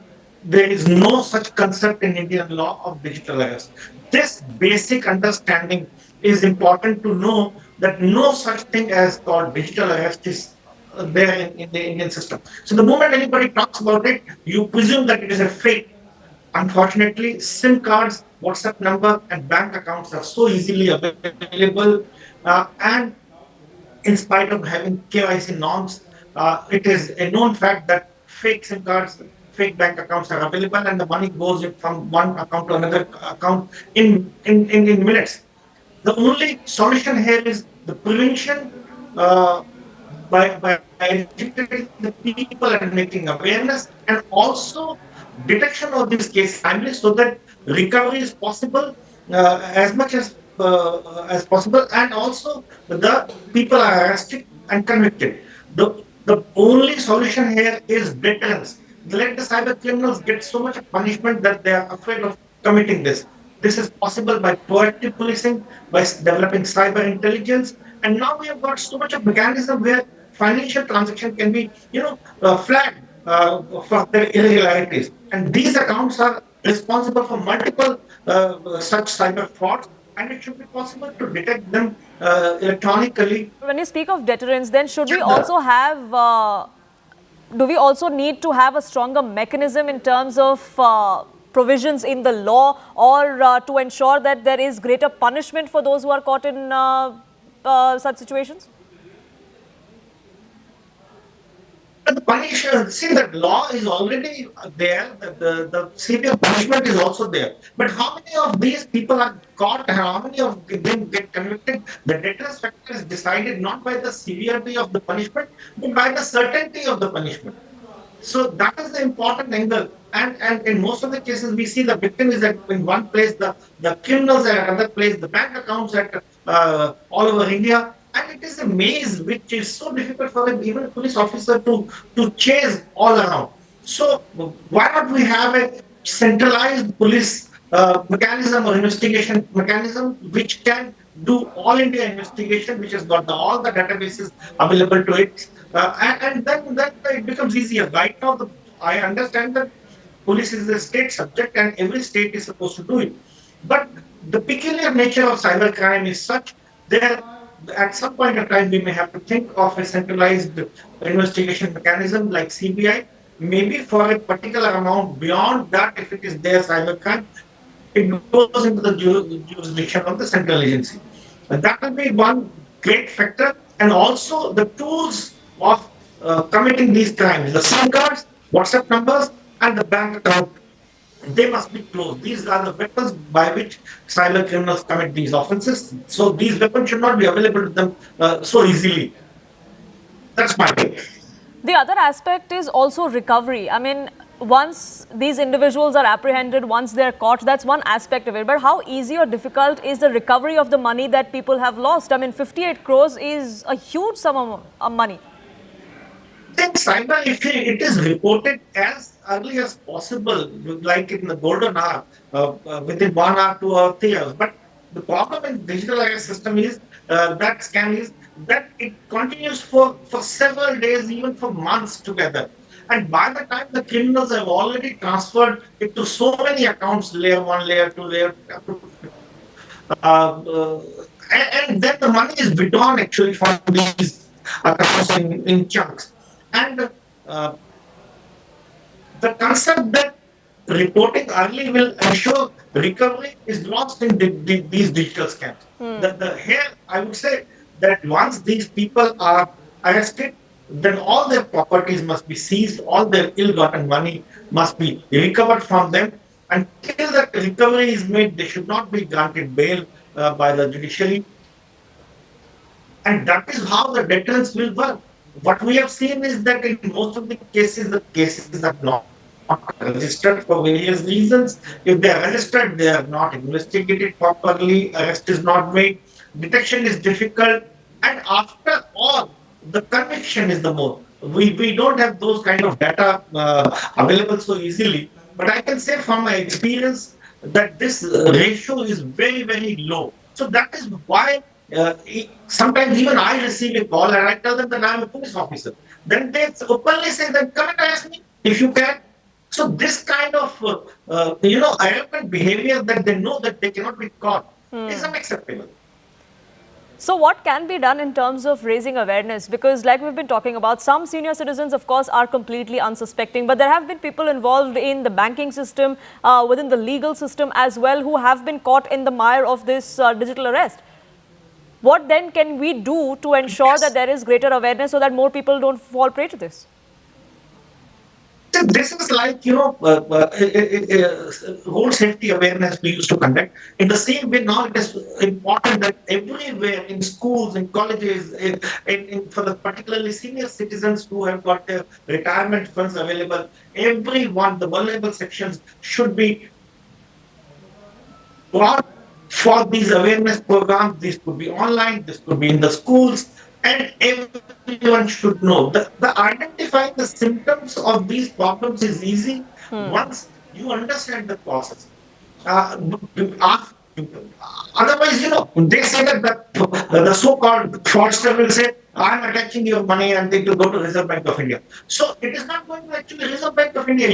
there is no such concept in Indian law of digital arrest. This basic understanding is important to know that no such thing as called digital arrest is there in the Indian system. So the moment anybody talks about it, you presume that it is a fake. Unfortunately, SIM cards, WhatsApp number, and bank accounts are so easily available, and in spite of having KYC norms, it is a known fact that fake SIM cards, fake bank accounts are available, and the money goes from one account to another account in minutes. The only solution here is the prevention by educating the people and making awareness, and also detection of these cases timely so that recovery is possible as much as possible, and also the people are arrested and convicted. The only solution here is deterrence. Let the cyber criminals get so much punishment that they are afraid of committing this. This is possible by proactive policing, by developing cyber intelligence, and now we have got so much of mechanism where financial transaction can be, flagged for their irregularities, and these accounts are responsible for multiple such cyber frauds, and it should be possible to detect them electronically. When you speak of deterrence, then should we also have? Do we also need to have a stronger mechanism in terms of provisions in the law, or to ensure that there is greater punishment for those who are caught in such situations? The punishment, see, that law is already there, the severe punishment is also there. But how many of these people are caught and how many of them get convicted? The deterrence factor is decided not by the severity of the punishment, but by the certainty of the punishment. So that is the important angle. And in most of the cases, we see the victim is in one place, the criminals are at another place, the bank accounts at all over India. And it is a maze which is so difficult for even a police officer to chase all around. So why not we have a centralized police mechanism or investigation mechanism which can do all India investigation, which has got all the databases available to it, and then it becomes easier. Right now, I understand that police is a state subject and every state is supposed to do it. But the peculiar nature of cybercrime is such that at some point of time we may have to think of a centralized investigation mechanism like CBI, maybe for a particular amount. Beyond that, if it is their cybercrime, it goes into the jurisdiction of the central agency. And that will be one great factor. And also the tools of committing these crimes, the SIM cards, WhatsApp numbers, and the bank account, they must be closed. These are the weapons by which cyber criminals commit these offenses. So these weapons should not be available to them so easily. That's my take. The other aspect is also recovery. I mean, once these individuals are apprehended, once they're caught, that's one aspect of it. But how easy or difficult is the recovery of the money that people have lost? I mean, 58 crores is a huge sum of money. In cyber, if it is reported as early as possible, like in the golden hour, within 1 hour, 2 hours, 3 hours. But the problem in digital arrest system is that scam is that it continues for several days, even for months together. And by the time the criminals have already transferred it to so many accounts, layer 1, layer 2, layer 2, and then the money is withdrawn actually from these accounts in chunks. And the concept that reporting early will ensure recovery is lost in these digital scams. Here, I would say that once these people are arrested, then all their properties must be seized, all their ill-gotten money must be recovered from them. Until that recovery is made, they should not be granted bail by the judiciary. And that is how the deterrence will work. What we have seen is that in most of the cases are not registered for various reasons. If they are registered, they are not investigated properly, arrest is not made, detection is difficult, and after all, the conviction is the more. We don't have those kind of data available so easily. But I can say from my experience, that this ratio is very, very low. So that is why sometimes even I receive a call and I tell them that I'm a police officer. Then they openly say that, come and ask me if you can. So this kind of, arrogant behavior that they know that they cannot be caught is unacceptable. So what can be done in terms of raising awareness? Because like we've been talking about, some senior citizens, of course, are completely unsuspecting. But there have been people involved in the banking system, within the legal system as well, who have been caught in the mire of this digital arrest. What then can we do to ensure that there is greater awareness so that more people don't fall prey to this? This is like, road safety awareness we used to conduct. In the same way, now it is important that everywhere in schools, in colleges, for the particularly senior citizens who have got their retirement funds available, everyone, the vulnerable sections should be brought for these awareness programs. This could be online, this could be in the schools, and everyone should know. The identifying the symptoms of these problems is easy once you understand the process. Otherwise, they say that the so-called fraudster will say, I'm attaching your money and it will go to Reserve Bank of India. So it is not going to actually Reserve Bank of India.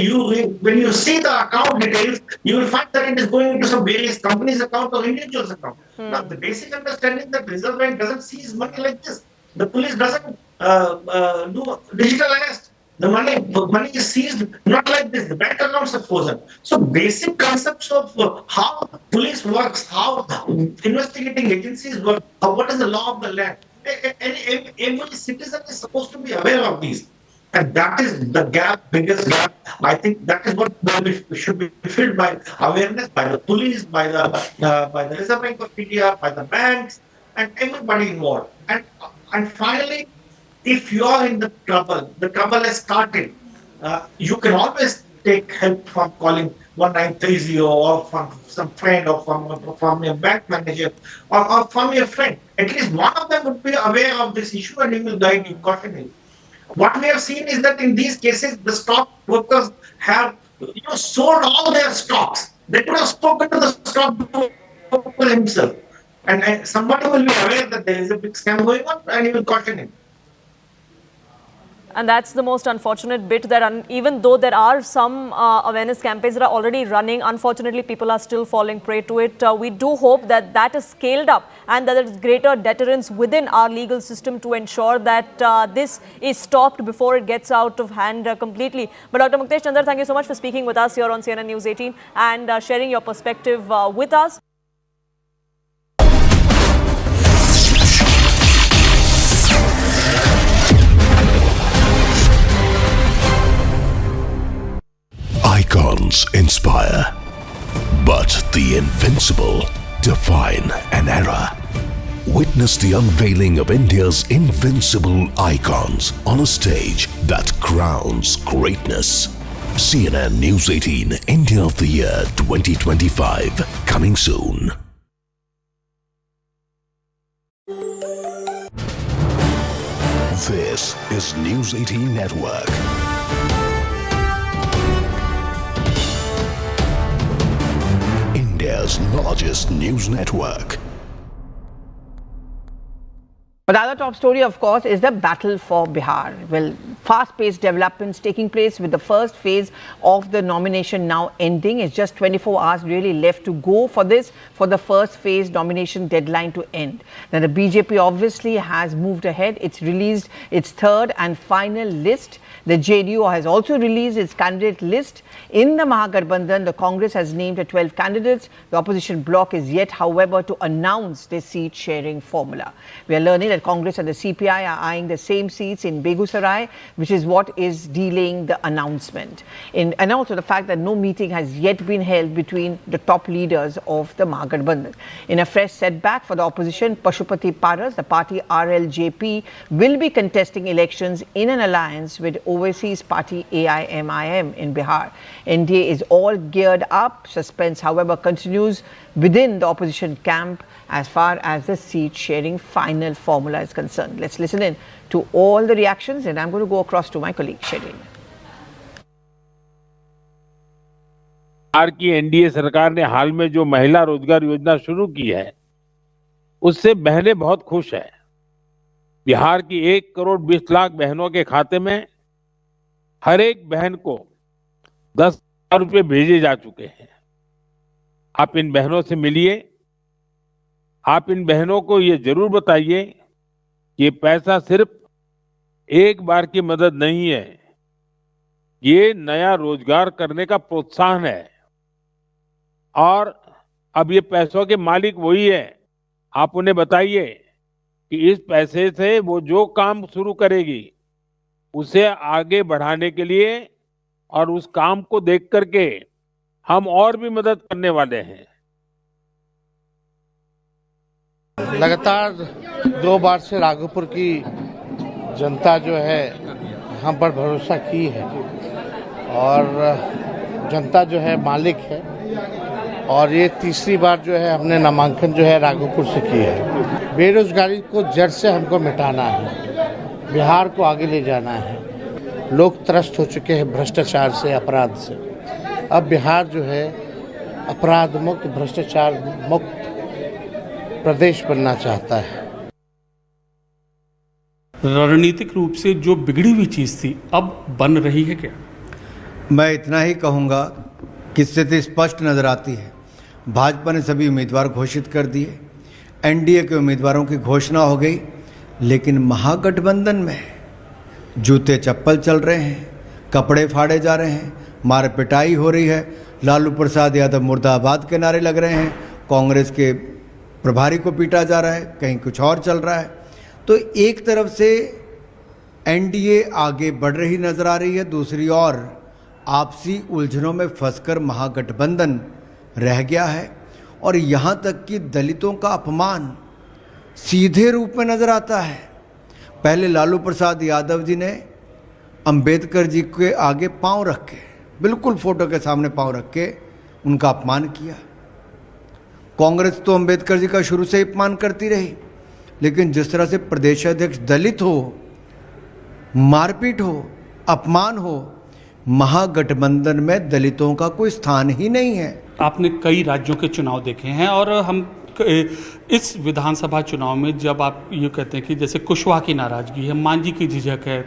When you see the account details, you will find that it is going into some various companies' account or individuals' account. Now, the basic understanding that Reserve Bank doesn't seize money like this. The police doesn't do digital arrest. The money is seized not like this. The bank accounts are frozen. So basic concepts of how police works, how investigating agencies work, what is the law of the land. Every citizen is supposed to be aware of these. And that is the biggest gap. I think that is what should be filled by awareness, by the police, by the Reserve Bank of India, by the banks, and everybody involved. And finally, if you are in the trouble has started, you can always take help from calling 1930 or from some friend or from your bank manager or from your friend. At least one of them would be aware of this issue and he will guide you accordingly. What we have seen is that in these cases, the stock brokers have sold all their stocks. They could have spoken to the stock broker himself. And somebody will be aware that there is a big scam going on and he will caution him. And that's the most unfortunate bit, that even though there are some awareness campaigns that are already running, unfortunately people are still falling prey to it. We do hope that that is scaled up and that there is greater deterrence within our legal system to ensure that this is stopped before it gets out of hand completely. But Dr. Muktesh Chandar, thank you so much for speaking with us here on CNN News 18 and sharing your perspective with us. Icons inspire, but the invincible define an era. Witness the unveiling of India's invincible icons on a stage that crowns greatness. CNN News 18 India of the Year 2025, coming soon. This is News 18 Network. India's largest news network. But the other top story, of course, is the battle for Bihar. Well, fast-paced developments taking place with the first phase of the nomination now ending. It's just 24 hours really left to go for the first phase nomination deadline to end. Now, the BJP obviously has moved ahead. It's released its third and final list. The JDU has also released its candidate list. In the Mahagathbandhan, the Congress has named 12 candidates. The opposition bloc is yet, however, to announce their seat-sharing formula. We are learning that Congress and the CPI are eyeing the same seats in Begusarai, which is what is delaying the announcement. And also the fact that no meeting has yet been held between the top leaders of the Mahagathbandhan. In a fresh setback for the opposition, Pashupati Paras, the party RLJP, will be contesting elections in an alliance with overseas party AIMIM in Bihar. NDA is all geared up. Suspense, however, continues within the opposition camp as far as the seat-sharing final formula is concerned. Let's listen in to all the reactions, and I'm going to go across to my colleague, Sherin. Bihar की NDA सरकार ने हाल में जो महिला रोजगार योजना शुरू की है, उससे बहनें बहुत खुश हैं। बिहार की 1,20,00,000 बहनों के खाते में हर एक बहन को 10,000 रुपए भेजे जा चुके हैं। आप इन बहनों से मिलिए, आप इन बहनों को ये जरूर बताइए कि ये पैसा सिर्फ एक बार की मदद नहीं है, ये नया रोजगार करने का प्रोत्साहन है और अब ये पैसों के मालिक वही है। आप उन्हें बताइए कि इस पैसे से वो जो काम शुरू करेगी उसे आगे बढ़ाने के लिए और उस काम को देख करके हम और भी मदद करने वाले हैं। लगातार 2 बार से राघोपुर की जनता जो है हम पर भरोसा की है और जनता जो है मालिक है और ये तीसरी बार जो है हमने नामांकन जो है राघोपुर से की है। बेरोजगारी को जड़ से हमको मिटाना है, बिहार को आगे ले जाना है। लोग त्रस्त हो चुके हैं भ्रष्टाचार से, अपराध से। अब बिहार जो है अपराध मुक्त, भ्रष्टाचार मुक्त प्रदेश बनना चाहता है। रणनीतिक रूप से जो बिगड़ी हुई चीज थी अब बन रही है क्या? मैं इतना ही कहूँगा कि स्थिति स्पष्ट नजर आती है। भाजपा ने सभी उम्मीदवार घोषित कर दिए, एनडीए के उम्मीदवारों की घोषणा हो गई, लेकिन महागठबंधन में जूते चप्पल चल रहे हैं, कपड़े फाड़े जा रहे हैं, मार पिटाई हो रही है। लालू प्रसाद यादव मुर्दाबाद के नारे लग रहे हैं, कांग्रेस के प्रभारी को पीटा जा रहा है, कहीं कुछ और चल रहा है। तो एक तरफ से एनडीए आगे बढ़ रही नजर आ रही है, दूसरी ओर आपसी उलझनों में फंसकर महागठबंधन रह गया है और यहाँ तक कि दलितों का अपमान सीधे रूप में नजर आता है। पहले लालू प्रसाद यादव जी ने अंबेडकर जी के आगे पांव रख के, बिल्कुल फोटो के सामने पांव रख के उनका अपमान किया। कांग्रेस तो अंबेडकर जी का शुरू से ही अपमान करती रही, लेकिन जिस तरह से प्रदेश अध्यक्ष दलित हो, मारपीट हो, अपमान हो, महागठबंधन में दलितों का कोई स्थान ही नहीं है। आपने कई राज्यों के चुनाव देखे हैं और हम इस विधानसभा चुनाव में जब आप ये कहते हैं कि जैसे कुशवाहा की नाराजगी है, मांझी की झिझक है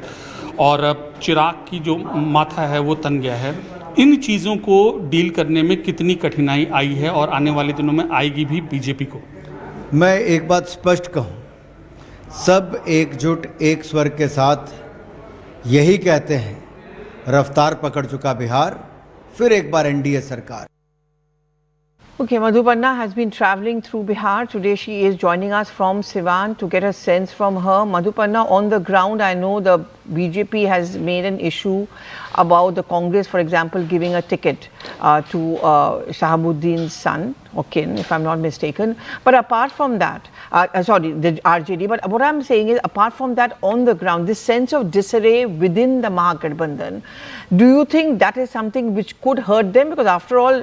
और चिराग की जो माथा है वो तन गया है, इन चीज़ों को डील करने में कितनी कठिनाई आई है और आने वाले दिनों में आएगी भी बीजेपी को? मैं एक बात स्पष्ट कहूं, सब एकजुट एक स्वर के साथ यही कहते हैं, रफ्तार पकड़ चुका बिहार, फिर एक बार एनडीए सरकार। Okay, Madhupanna has been travelling through Bihar. Today she is joining us from Siwan to get a sense from her. Madhupanna, on the ground, I know the BJP has made an issue about the Congress, for example, giving a ticket to Shahabuddin's son, okay, if I'm not mistaken. But apart from that, sorry, the RJD, but what I'm saying is, apart from that, on the ground, this sense of disarray within the Mahagathbandhan, do you think that is something which could hurt them? Because after all,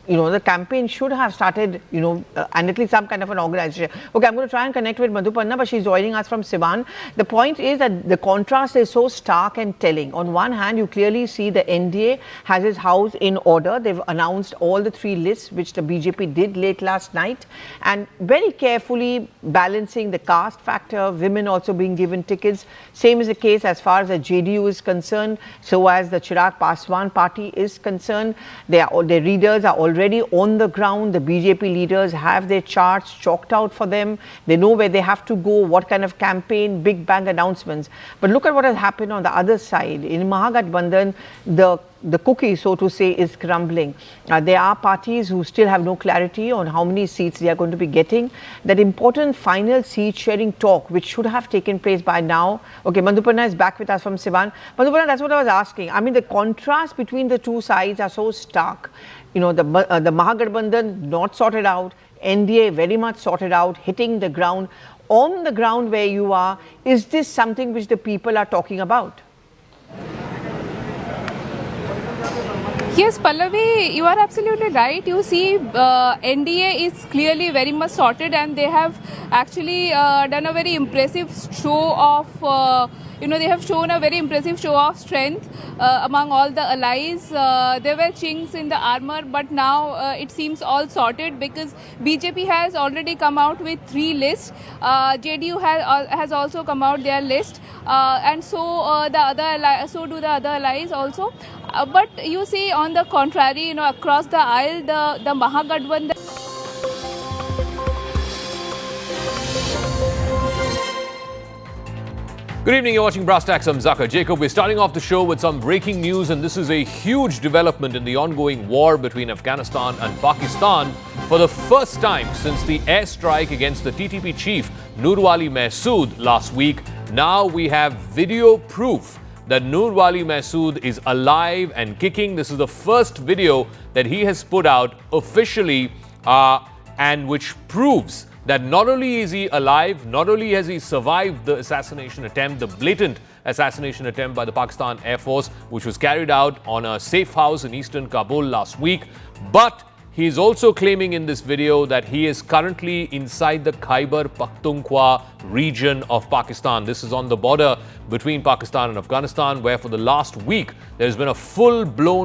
you know, the campaign should have started, you know, and at least some kind of an organization. Okay, I'm going to try and connect with Madhupanna, but she's joining us from Siwan. The point is that the contrast is so stark and telling. On one hand, you clearly see the NDA has its house in order. They've announced all the 3 lists, which the BJP did late last night, and very carefully balancing the caste factor, women also being given tickets. Same is the case as far as the JDU is concerned, so as the Chirag Paswan party is concerned. Their leaders are already on the ground. The BJP leaders have their charts chalked out for them. They know where they have to go, what kind of campaign, big bang announcements. But look at what has happened on the other side. In Mahagathbandhan, the cookie, so to say, is crumbling. There are parties who still have no clarity on how many seats they are going to be getting. That important final seat sharing talk, which should have taken place by now. Okay, Madhupanna is back with us from Siwan. Madhupanna, that's what I was asking. I mean, the contrast between the two sides are so stark. You know, the Mahagathbandhan not sorted out, NDA very much sorted out, hitting the ground. On the ground where you are, is this something which the people are talking about? Yes, Pallavi, you are absolutely right. You see, NDA is clearly very much sorted, and they have actually done a very impressive show of, they have shown a very impressive show of strength among all the allies. There were chinks in the armor, but now it seems all sorted because BJP has already come out with 3 lists. JDU has also come out their list, and so so do the other allies also. But you see, on the contrary, across the aisle, the Mahagathbandhan. Good evening, you're watching Brass Tacks. I'm Zaka Jacob. We're starting off the show with some breaking news, and this is a huge development in the ongoing war between Afghanistan and Pakistan. For the first time since the airstrike against the TTP chief Nurwali Mahsood last week, now we have video proof that Nurwali Mahsood is alive and kicking. This is the first video that he has put out officially, and which proves that not only is he alive, not only has he survived the assassination attempt, the blatant assassination attempt by the Pakistan Air Force, which was carried out on a safe house in eastern Kabul last week, but he is also claiming in this video that he is currently inside the Khyber Pakhtunkhwa region of Pakistan. This is on the border between Pakistan and Afghanistan, where for the last week there has been a full-blown